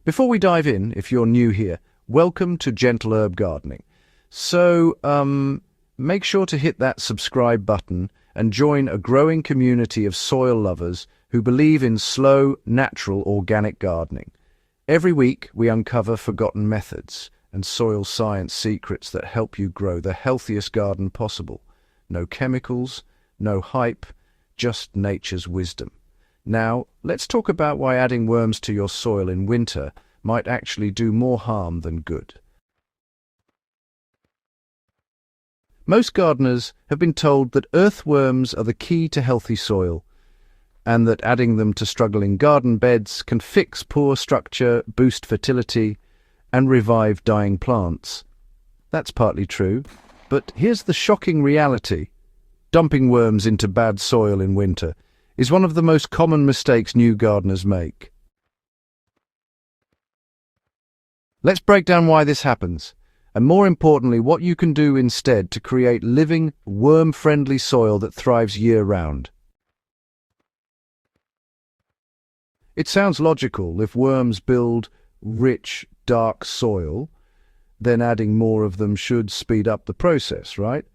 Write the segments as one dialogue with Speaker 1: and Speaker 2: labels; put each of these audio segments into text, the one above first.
Speaker 1: Before we dive in, if you're new here, welcome to Gentle Herb Gardening. Make sure to hit that subscribe button and join a growing community of soil lovers who believe in slow, natural, organic gardening. Every week, we uncover forgotten methods and soil science secrets that help you grow the healthiest garden possible. No chemicals, no hype, just nature's wisdom. Now, let's talk about why adding worms to your soil in winter might actually do more harm than good. Most gardeners have been told that earthworms are the key to healthy soil, and that adding them to struggling garden beds can fix poor structure, boost fertility, and revive dying plants. That's partly true, but here's the shocking reality. Dumping worms into bad soil in winter is one of the most common mistakes new gardeners make. Let's break down why this happens, and more importantly, what you can do instead to create living, worm-friendly soil that thrives year-round. It sounds logical. If worms build rich, dark soil, then adding more of them should speed up the process, right?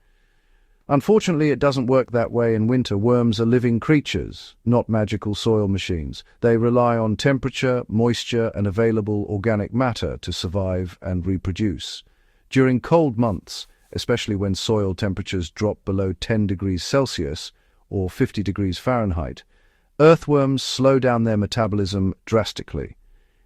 Speaker 1: Unfortunately, it doesn't work that way in winter. Worms are living creatures, not magical soil machines. They rely on temperature, moisture, and available organic matter to survive and reproduce. During cold months, especially when soil temperatures drop below 10 degrees Celsius or 50 degrees Fahrenheit, earthworms slow down their metabolism drastically.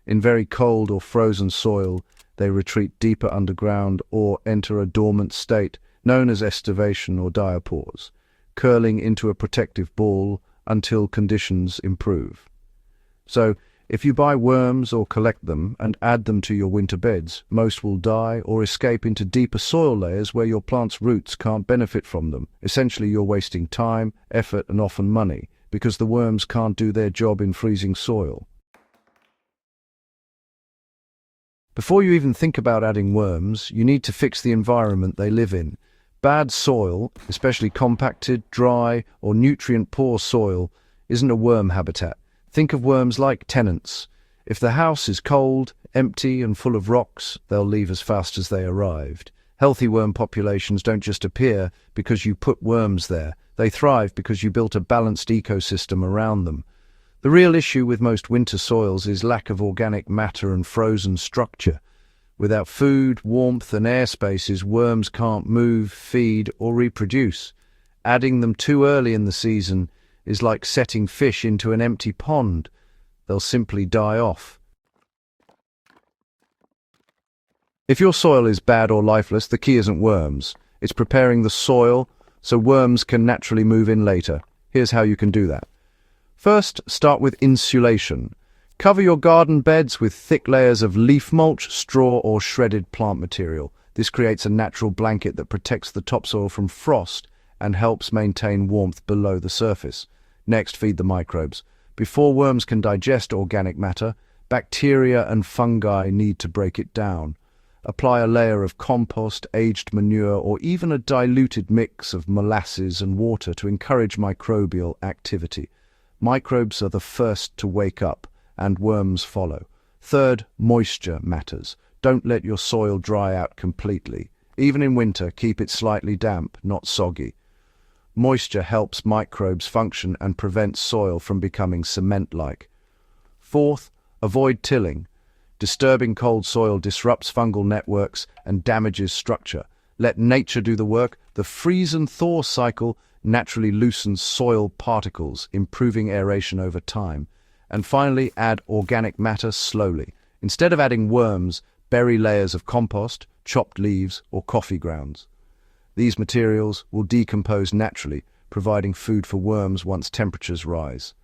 Speaker 1: In very cold or frozen soil, they retreat deeper underground or enter a dormant state known as estivation or diapause, curling into a protective ball until conditions improve. So, if you buy worms or collect them and add them to your winter beds, most will die or escape into deeper soil layers where your plant's roots can't benefit from them. Essentially, you're wasting time, effort, and often money because the worms can't do their job in freezing soil. Before you even think about adding worms, you need to fix the environment they live in. Bad soil, especially compacted, dry, or nutrient-poor soil, isn't a worm habitat. Think of worms like tenants. If the house is cold, empty, and full of rocks, they'll leave as fast as they arrived. Healthy worm populations don't just appear because you put worms there. They thrive because you built a balanced ecosystem around them. The real issue with most winter soils is lack of organic matter and frozen structure. Without food, warmth, and air spaces, worms can't move, feed, or reproduce. Adding them too early in the season is like setting fish into an empty pond. They'll simply die off. If your soil is bad or lifeless, the key isn't worms. It's preparing the soil so worms can naturally move in later. Here's how you can do that. First, start with insulation. Cover your garden beds with thick layers of leaf mulch, straw, or shredded plant material. This creates a natural blanket that protects the topsoil from frost and helps maintain warmth below the surface. Next, feed the microbes. Before worms can digest organic matter, bacteria and fungi need to break it down. Apply a layer of compost, aged manure, or even a diluted mix of molasses and water to encourage microbial activity. Microbes are the first to wake up, and worms follow. Third, moisture matters. Don't let your soil dry out completely. Even in winter, keep it slightly damp, not soggy. Moisture helps microbes function and prevents soil from becoming cement-like. Fourth, avoid tilling. Disturbing cold soil disrupts fungal networks and damages structure. Let nature do the work. The freeze and thaw cycle naturally loosens soil particles, improving aeration over time. And finally, add organic matter slowly. Instead of adding worms, bury layers of compost, chopped leaves, or coffee grounds. These materials will decompose naturally, providing food for worms once temperatures rise.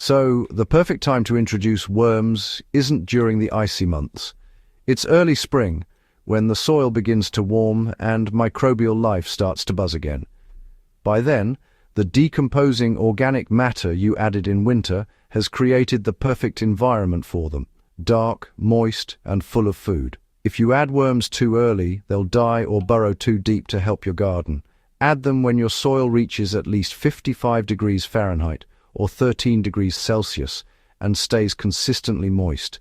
Speaker 1: So, the perfect time to introduce worms isn't during the icy months. It's early spring, when the soil begins to warm and microbial life starts to buzz again. By then, the decomposing organic matter you added in winter has created the perfect environment for them, dark, moist, and full of food. If you add worms too early, they'll die or burrow too deep to help your garden. Add them when your soil reaches at least 55 degrees Fahrenheit or 13 degrees Celsius, and stays consistently moist.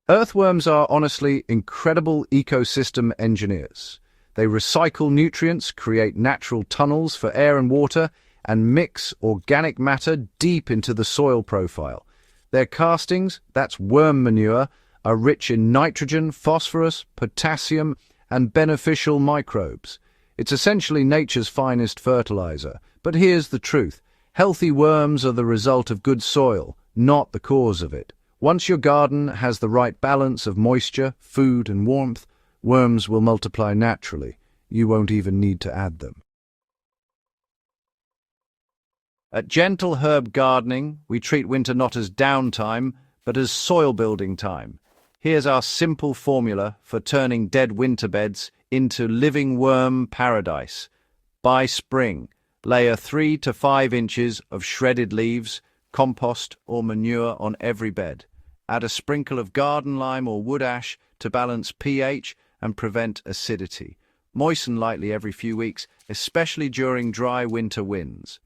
Speaker 1: Earthworms are honestly incredible ecosystem engineers. They recycle nutrients, create natural tunnels for air and water, and mix organic matter deep into the soil profile. Their castings, that's worm manure, are rich in nitrogen, phosphorus, potassium, and beneficial microbes. It's essentially nature's finest fertilizer. But here's the truth. Healthy worms are the result of good soil, not the cause of it. Once your garden has the right balance of moisture, food, and warmth, worms will multiply naturally. You won't even need to add them. At Gentle Herb Gardening, we treat winter not as downtime, but as soil-building time. Here's our simple formula for turning dead winter beds into living worm paradise. By spring, layer 3 to 5 inches of shredded leaves, compost or manure on every bed. Add a sprinkle of garden lime or wood ash to balance pH and prevent acidity. Moisten lightly every few weeks, especially during dry winter winds.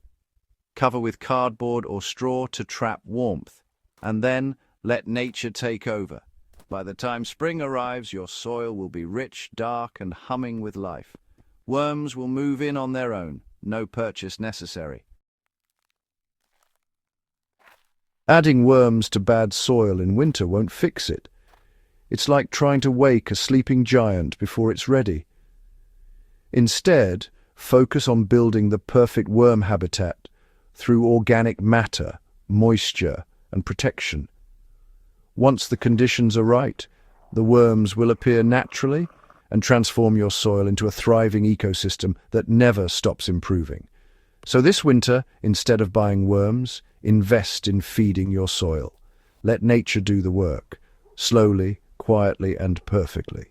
Speaker 1: Cover with cardboard or straw to trap warmth, and then let nature take over. By the time spring arrives, your soil will be rich, dark, and humming with life. Worms will move in on their own, no purchase necessary. Adding worms to bad soil in winter won't fix it. It's like trying to wake a sleeping giant before it's ready. Instead, focus on building the perfect worm habitat through organic matter, moisture, and protection. Once the conditions are right, the worms will appear naturally and transform your soil into a thriving ecosystem that never stops improving. So this winter, instead of buying worms, invest in feeding your soil. Let nature do the work, slowly, quietly, and perfectly.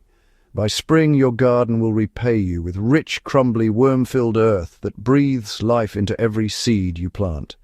Speaker 1: By spring, your garden will repay you with rich, crumbly, worm-filled earth that breathes life into every seed you plant.